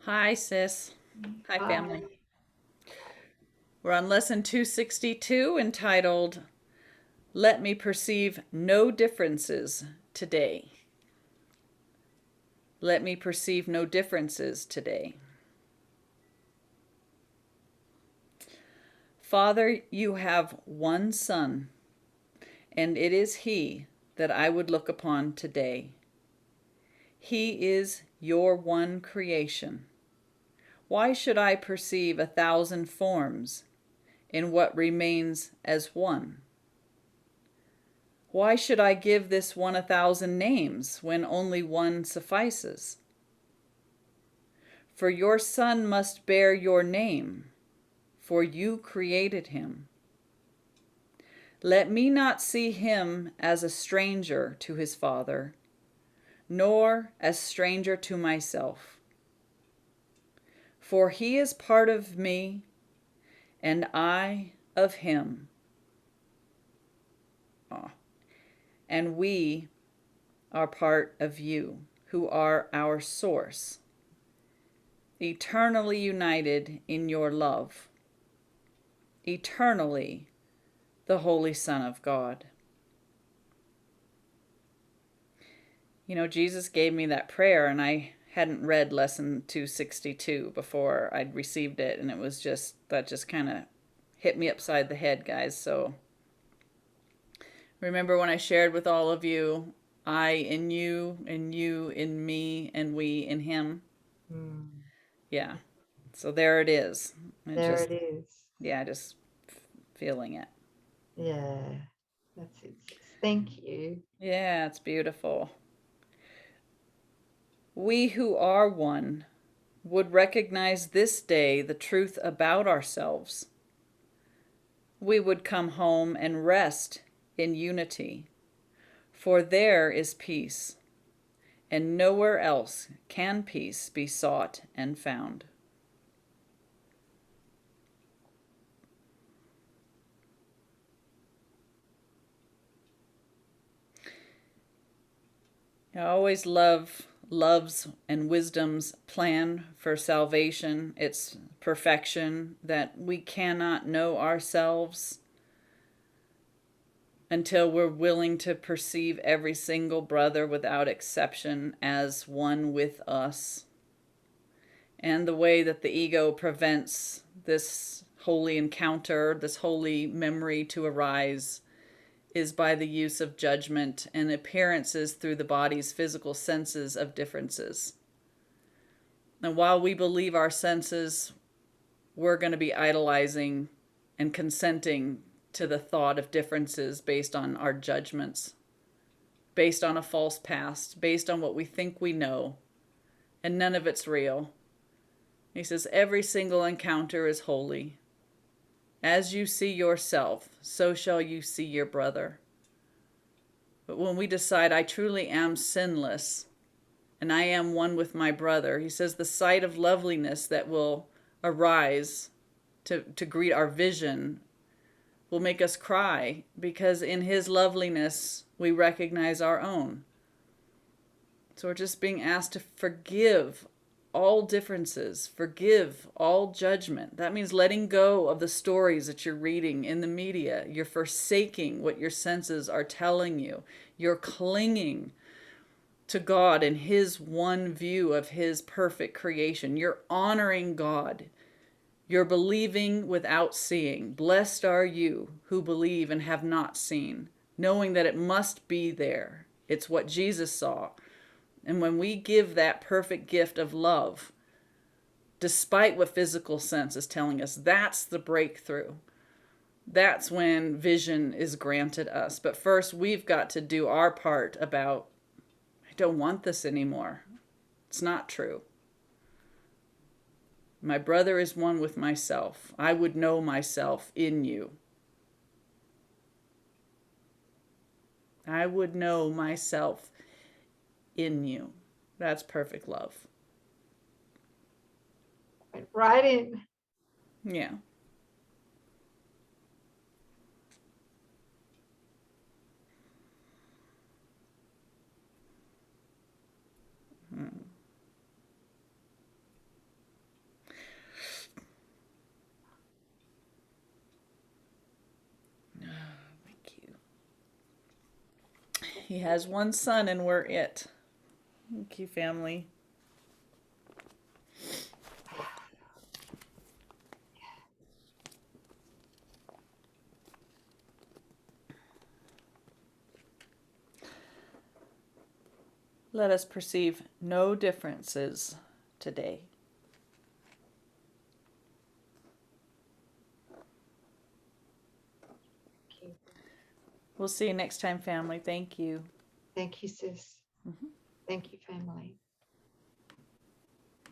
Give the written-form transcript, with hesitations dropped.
Hi, sis. Hi, family. Hi. We're on lesson 262 entitled, Let Me Perceive No Differences Today. Let me perceive no differences today. Father, you have one Son, and it is He that I would look upon today. He is your one creation. Why should I perceive 1,000 forms in what remains as one? Why should I give this one 1,000 names when only one suffices? For your Son must bear your name, for you created him. Let me not see him as a stranger to his Father, nor as stranger to myself. For he is part of me, and I of him. Oh. And we are part of you, who are our source, eternally united in your love, eternally the Holy Son of God. You know, Jesus gave me that prayer, and I hadn't read lesson 262 before I'd received it, and that just kind of hit me upside the head, guys. So remember when I shared with all of you, I in you, and you in me, and we in him? Mm. Yeah. So there it is. It There just, it is. yeah, just feeling it. Yeah, that's it, sis. Thank you. Yeah, it's beautiful. We who are one would recognize this day the truth about ourselves. We would come home and rest in unity, for there is peace, and nowhere else can peace be sought and found. I always love love's and wisdom's plan for salvation, its perfection, that we cannot know ourselves until we're willing to perceive every single brother without exception as one with us. And the way that the ego prevents this holy encounter, this holy memory to arise, is by the use of judgment and appearances through the body's physical senses of differences. And while we believe our senses, we're going to be idolizing and consenting to the thought of differences based on our judgments, based on a false past, based on what we think we know, and none of it's real. He says, every single encounter is holy. As you see yourself, so shall you see your brother. But when we decide, I truly am sinless, and I am one with my brother, he says, the sight of loveliness that will arise to greet our vision will make us cry, because in his loveliness we recognize our own. So we're just being asked to forgive all differences, forgive all judgment. That means letting go of the stories that you're reading in the media. You're forsaking what your senses are telling you. You're clinging to God and his one view of his perfect creation. You're honoring God. You're believing without seeing. Blessed are you who believe and have not seen, knowing that it must be there. It's what Jesus saw. And when we give that perfect gift of love, despite what physical sense is telling us, that's the breakthrough. That's when vision is granted us. But first, we've got to do our part about, I don't want this anymore. It's not true. My brother is one with myself. I would know myself in you. I would know myself in you. That's perfect love. Right in. Yeah. He has one son and we're it. Thank you, family. Let us perceive no differences today. Okay. We'll see you next time, family. Thank you. Thank you, sis. Thank you, family.